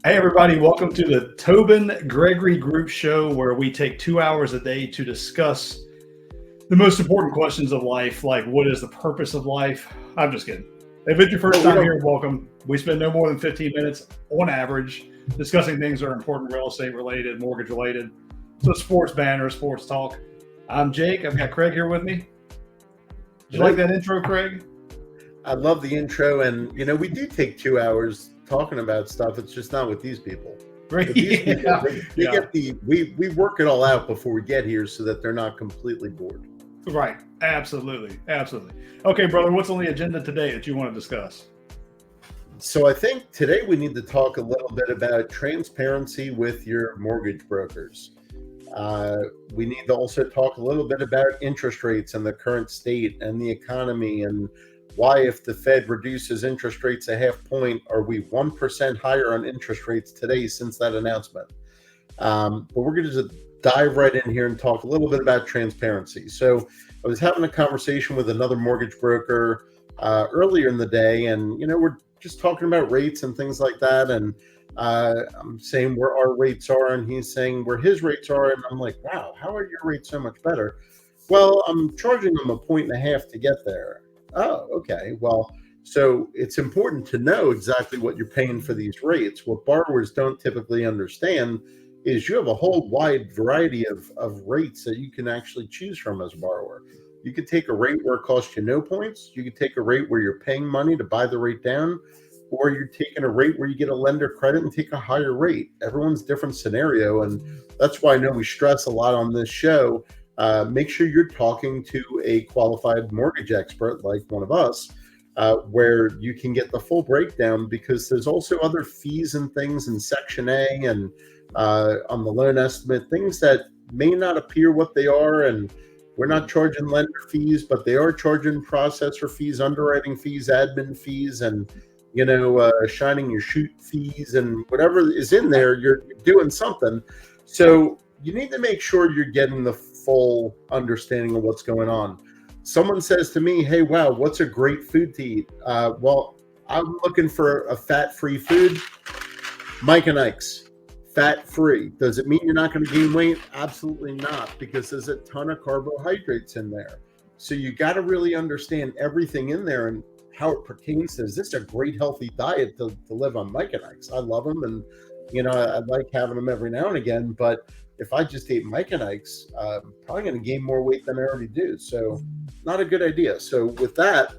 Hey, everybody, welcome to the Tobin Gregory Group Show, where we take 2 hours a day to discuss the most important questions of life, like what is the purpose of life? I'm just kidding. If it's your first time here, welcome. We spend no more than 15 minutes on average discussing things that are important, real estate related, mortgage related. So sports banner, sports talk. I'm Jake. I've got Craig here with me. Did you like that intro, Craig? I love the intro, and we do take 2 hours talking about stuff. It's just not with these people. Right. These people, we work it all out before we get here so that they're not completely bored. Right. Absolutely. Okay, brother, what's on the agenda today that you want to discuss? So I think today we need to talk a little bit about transparency with your mortgage brokers. We need to also talk a little bit about interest rates and the current state and the economy, and why, if the Fed reduces interest rates a half point, are we 1% higher on interest rates today since that announcement? But we're going to just dive right in here and talk a little bit about transparency. So I was having a conversation with another mortgage broker earlier in the day, and we're just talking about rates and things like that. And I'm saying where our rates are, and he's saying where his rates are. And I'm like, wow, how are your rates so much better? Well, I'm charging them 1.5 points to get there. Oh, okay. Well, so it's important to know exactly what you're paying for these rates. What borrowers don't typically understand is you have a whole wide variety of rates that you can actually choose from as a borrower. You could take a rate where it costs you no points. You could take a rate where you're paying money to buy the rate down, or you're taking a rate where you get a lender credit and take a higher rate. Everyone's different scenario. And that's why I know we stress a lot on this show. Make sure you're talking to a qualified mortgage expert like one of us, where you can get the full breakdown, because there's also other fees and things in Section A and on the loan estimate, things that may not appear what they are. And we're not charging lender fees, but they are charging processor fees, underwriting fees, admin fees, and shining your chute fees, and whatever is in there, you're doing something. So you need to make sure you're getting the full understanding of what's going on. Someone says to me, hey, wow, what's a great food to eat? Well, I'm looking for a fat-free food. Mike and Ike's, fat-free. Does it mean you're not going to gain weight? Absolutely not, because there's a ton of carbohydrates in there. So you got to really understand everything in there and how it pertains to, is this a great healthy diet to live on Mike and Ike's? I love them, and I like having them every now and again, but if I just ate Mike and Ike's, I'm probably going to gain more weight than I already do. So not a good idea. So with that,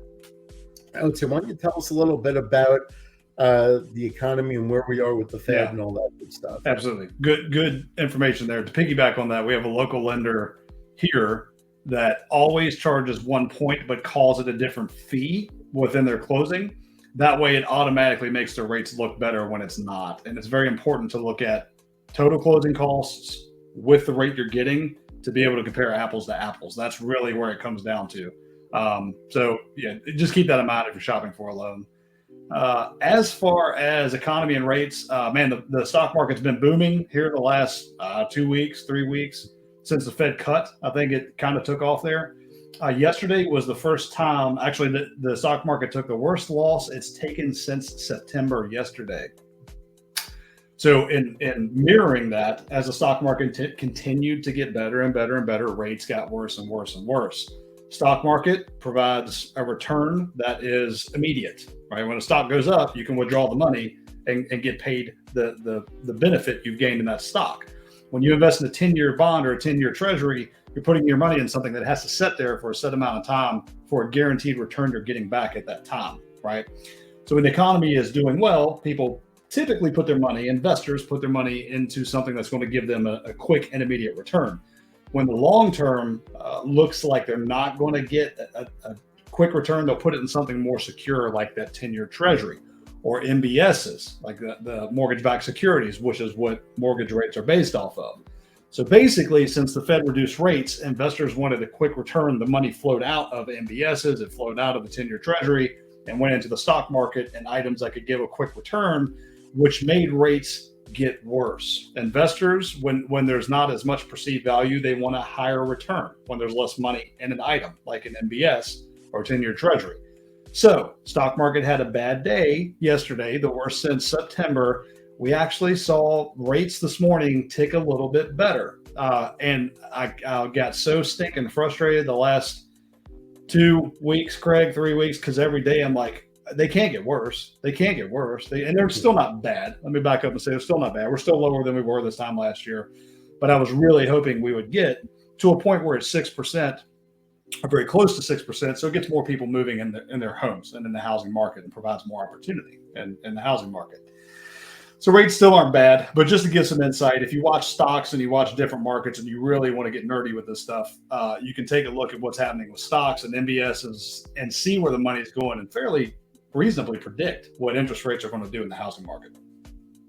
I would say, why don't you tell us a little bit about the economy and where we are with the Fed and all that good stuff. Absolutely. Good information there. To piggyback on that, we have a local lender here that always charges 1 point, but calls it a different fee within their closing. That way it automatically makes their rates look better when it's not. And it's very important to look at total closing costs with the rate you're getting to be able to compare apples to apples. That's really where it comes down to. So just keep that in mind if you're shopping for a loan. As far as economy and rates, the stock market's been booming here the last 2 weeks, 3 weeks since the Fed cut. I think it kind of took off there. Yesterday was the first time, actually, the stock market took the worst loss it's taken since September yesterday. So in mirroring that, as the stock market continued to get better and better and better, rates got worse and worse and worse. Stock market provides a return that is immediate, right? When a stock goes up, you can withdraw the money and get paid the benefit you've gained in that stock. When you invest in a 10-year bond or a 10-year treasury, you're putting your money in something that has to sit there for a set amount of time for a guaranteed return you're getting back at that time, right? So when the economy is doing well, people typically put their money, investors put their money into something that's going to give them a quick and immediate return. When the long term looks like they're not going to get a quick return, they'll put it in something more secure like that 10-year treasury or MBSs, like the mortgage-backed securities, which is what mortgage rates are based off of. So basically, since the Fed reduced rates, investors wanted a quick return. The money flowed out of MBSs, it flowed out of the 10-year treasury and went into the stock market and items that could give a quick return, which made rates get worse. Investors, when there's not as much perceived value, they want a higher return when there's less money in an item like an MBS or 10-year treasury. So stock market had a bad day yesterday, the worst since September, we actually saw rates this morning tick a little bit better. And I got so stinking frustrated the last 2 weeks, Craig, 3 weeks, because every day I'm like, they can't get worse. They can't get worse. And they're still not bad. Let me back up and say they're still not bad. We're still lower than we were this time last year. But I was really hoping we would get to a point where it's 6%, or very close to 6%. So it gets more people moving in their homes and in the housing market and provides more opportunity in the housing market. So rates still aren't bad, but just to give some insight, if you watch stocks and you watch different markets and you really want to get nerdy with this stuff, you can take a look at what's happening with stocks and MBSs and see where the money is going and fairly reasonably predict what interest rates are going to do in the housing market.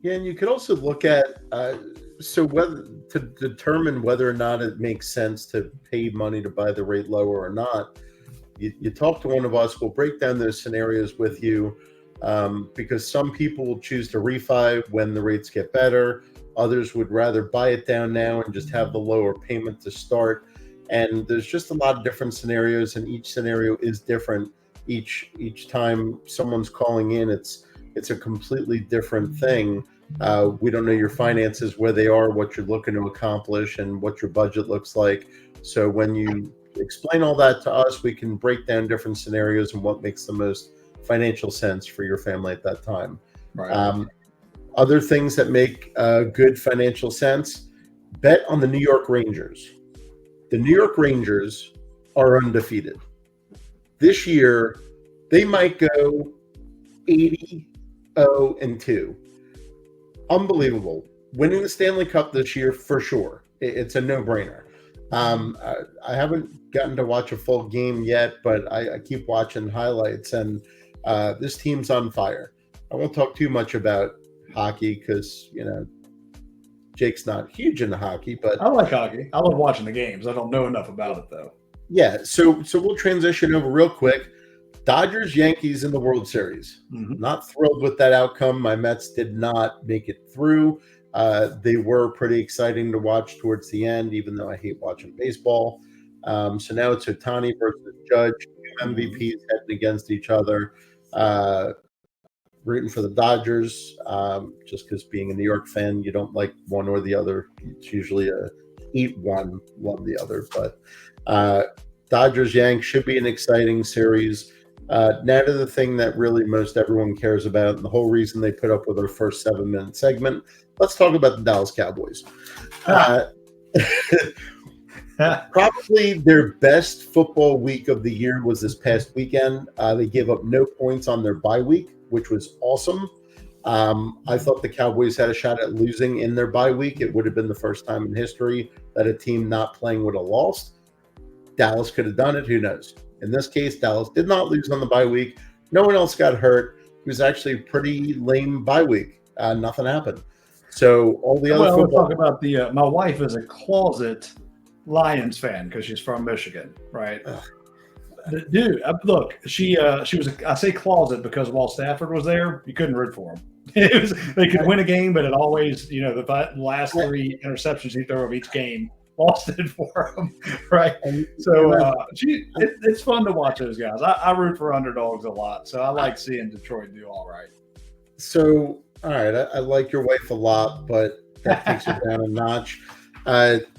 Yeah, and you could also look at whether to determine whether or not it makes sense to pay money to buy the rate lower or not. You talk to one of us, we'll break down those scenarios with you. Because some people will choose to refi when the rates get better. Others would rather buy it down now and just have the lower payment to start. And there's just a lot of different scenarios, and each scenario is different. Each time someone's calling in, it's a completely different thing. We don't know your finances, where they are, what you're looking to accomplish, and what your budget looks like. So when you explain all that to us, we can break down different scenarios and what makes the most financial sense for your family at that time. Right. Other things that make good financial sense: bet on the New York Rangers. The New York Rangers are undefeated. This year, they might go 80-0-2. Unbelievable. Winning the Stanley Cup this year for sure. It's a no-brainer. I haven't gotten to watch a full game yet, but I keep watching highlights, and this team's on fire. I won't talk too much about hockey because, Jake's not huge into hockey, but I like hockey. I love watching the games. I don't know enough about it, though. Yeah, so we'll transition over real quick. Dodgers-Yankees in the World Series. Mm-hmm. Not thrilled with that outcome. My Mets did not make it through. They were pretty exciting to watch towards the end, even though I hate watching baseball. So now it's Ohtani versus Judge, two MVPs heading against each other. Rooting for the Dodgers, just because being a New York fan, you don't like one or the other. It's usually a eat one, love the other. But Dodgers-Yanks should be an exciting series. Now to the thing that really most everyone cares about, and the whole reason they put up with our first 7-minute segment. Let's talk about the Dallas Cowboys. Probably their best football week of the year was this past weekend. They gave up no points on their bye week, which was awesome. I thought the Cowboys had a shot at losing in their bye week. It would have been the first time in history that a team not playing would have lost. Dallas could have done it. Who knows? In this case, Dallas did not lose on the bye week. No one else got hurt. It was actually a pretty lame bye week. Nothing happened. So all the other Well, football. we'll talk about the. My wife is a closet Lions fan because she's from Michigan, right? Dude, look, she was. I say closet because while Stafford was there, you couldn't root for him. They could win a game, but it always, the last 3 interceptions he threw of each game lost it for him, right? So it's fun to watch those guys. I root for underdogs a lot, so I like seeing Detroit do all right. So, all right, I like your wife a lot, but that takes it down a notch.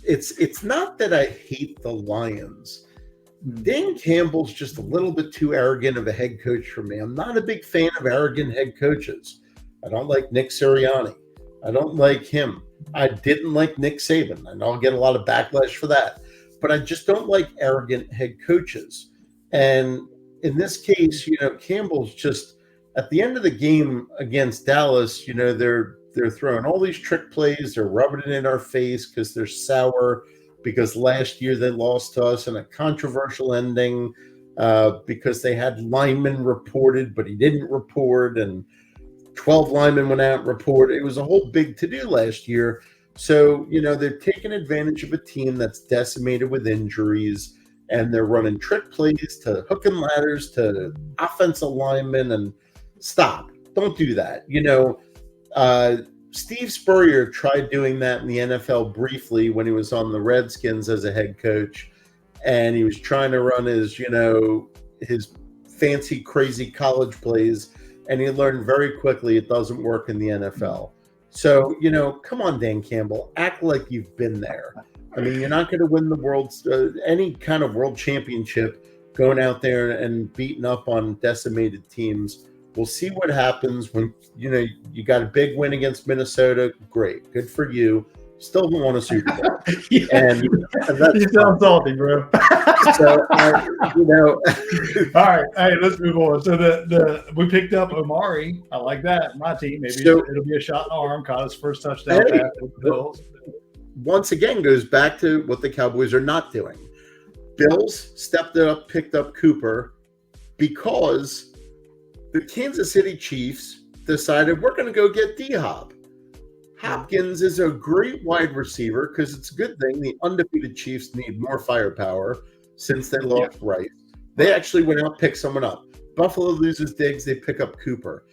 It's not that I hate the Lions. Dan Campbell's just a little bit too arrogant of a head coach for me. I'm not a big fan of arrogant head coaches. I don't like Nick Sirianni. I don't like him. I didn't like Nick Saban. I know I'll get a lot of backlash for that. But I just don't like arrogant head coaches. And in this case, Campbell's just at the end of the game against Dallas, they're throwing all these trick plays. They're rubbing it in our face because they're sour because last year they lost to us in a controversial ending because they had linemen reported, but he didn't report, and 12 linemen went out and reported. It was a whole big to-do last year. So, they're taking advantage of a team that's decimated with injuries, and they're running trick plays to hook and ladders to offensive linemen, and stop. Don't do that. Steve Spurrier tried doing that in the NFL briefly when he was on the Redskins as a head coach, and he was trying to run his fancy, crazy college plays, and he learned very quickly it doesn't work in the NFL. So, come on, Dan Campbell, act like you've been there. I mean, you're not going to win the any kind of world championship going out there and beating up on decimated teams. We'll see what happens when, you got a big win against Minnesota. Great. Good for you. Still haven't won a Super Bowl. Yeah. And you sound salty, bro. So, All right. Hey, let's move on. So we picked up Omari. I like that. My team. Maybe it'll be a shot in the arm. Caught his first touchdown pass with the Bills. Once again, goes back to what the Cowboys are not doing. Bills stepped up, picked up Cooper because the Kansas City Chiefs decided we're going to go get D-Hop. Hopkins is a great wide receiver because it's a good thing the undefeated Chiefs need more firepower since they lost Rice. They actually went out and picked someone up. Buffalo loses Diggs, they pick up Cooper.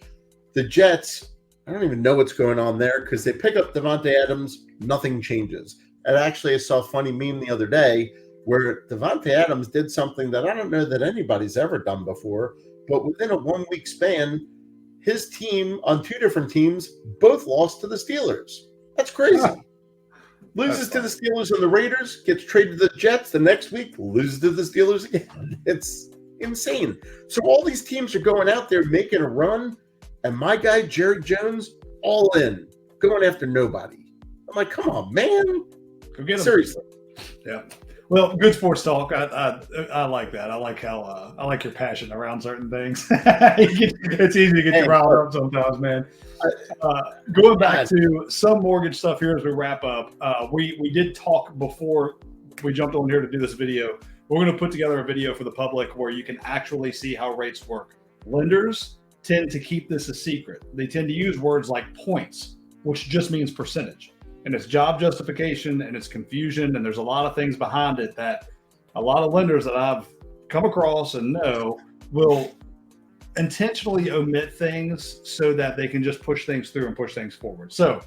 The Jets, I don't even know what's going on there because they pick up Devontae Adams, nothing changes. And actually, I saw a funny meme the other day where Devontae Adams did something that I don't know that anybody's ever done before, but within a 1 week span, his team on two different teams both lost to the Steelers. That's crazy. Loses to the Steelers and the Raiders, gets traded to the Jets. The next week, loses to the Steelers again. It's insane. So all these teams are going out there making a run, and my guy, Jared Jones, all in, going after nobody. I'm like, come on, man. Go get him. Seriously. Yeah. Well, good sports talk. I like that. I like how I like your passion around certain things. It's easy to get you riled up sometimes, man. Going back to some mortgage stuff here as we wrap up. We did talk before we jumped on here to do this video. We're going to put together a video for the public where you can actually see how rates work. Lenders tend to keep this a secret. They tend to use words like points, which just means percentage. And it's job justification and it's confusion. And there's a lot of things behind it that a lot of lenders that I've come across and know will intentionally omit things so that they can just push things through and push things forward. So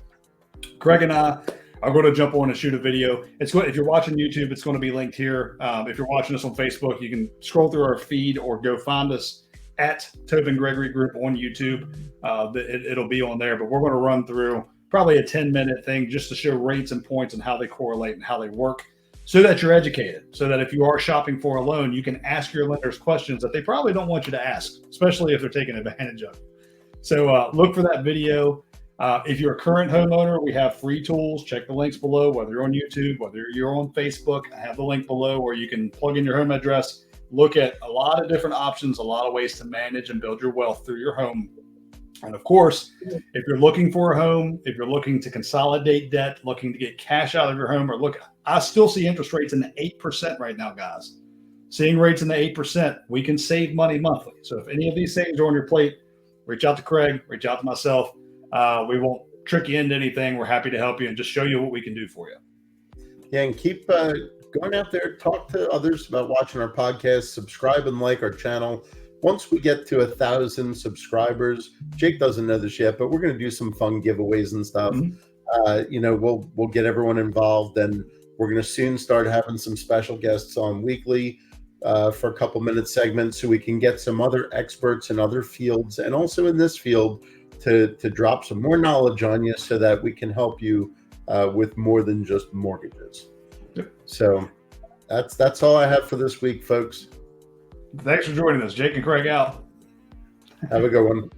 Craig and I are going to jump on and shoot a video. If you're watching YouTube, it's going to be linked here. If you're watching us on Facebook, you can scroll through our feed or go find us at Tobin Gregory Group on YouTube. It'll be on there, but we're going to run through probably a 10-minute thing just to show rates and points and how they correlate and how they work so that you're educated, so that if you are shopping for a loan, you can ask your lenders questions that they probably don't want you to ask, especially if they're taking advantage of you. So look for that video. If you're a current homeowner, we have free tools. Check the links below, whether you're on YouTube, whether you're on Facebook. I have the link below where you can plug in your home address, look at a lot of different options, a lot of ways to manage and build your wealth through your home. And of course, if you're looking for a home, if you're looking to consolidate debt, looking to get cash out of your home, I still see interest rates in the 8% right now, guys. Seeing rates in the 8%, we can save money monthly. So if any of these things are on your plate, reach out to Craig, reach out to myself. We won't trick you into anything. We're happy to help you and just show you what we can do for you. Yeah, and keep going out there, talk to others about watching our podcast, subscribe and like our channel. Once we get to 1,000 subscribers, Jake doesn't know this yet, but we're going to do some fun giveaways and stuff. Mm-hmm. We'll get everyone involved, and we're going to soon start having some special guests on weekly for a couple minute segments, so we can get some other experts in other fields and also in this field to drop some more knowledge on you, so that we can help you with more than just mortgages. Yep. So that's all I have for this week, folks. Thanks for joining us. Jake and Craig out. Have a good one.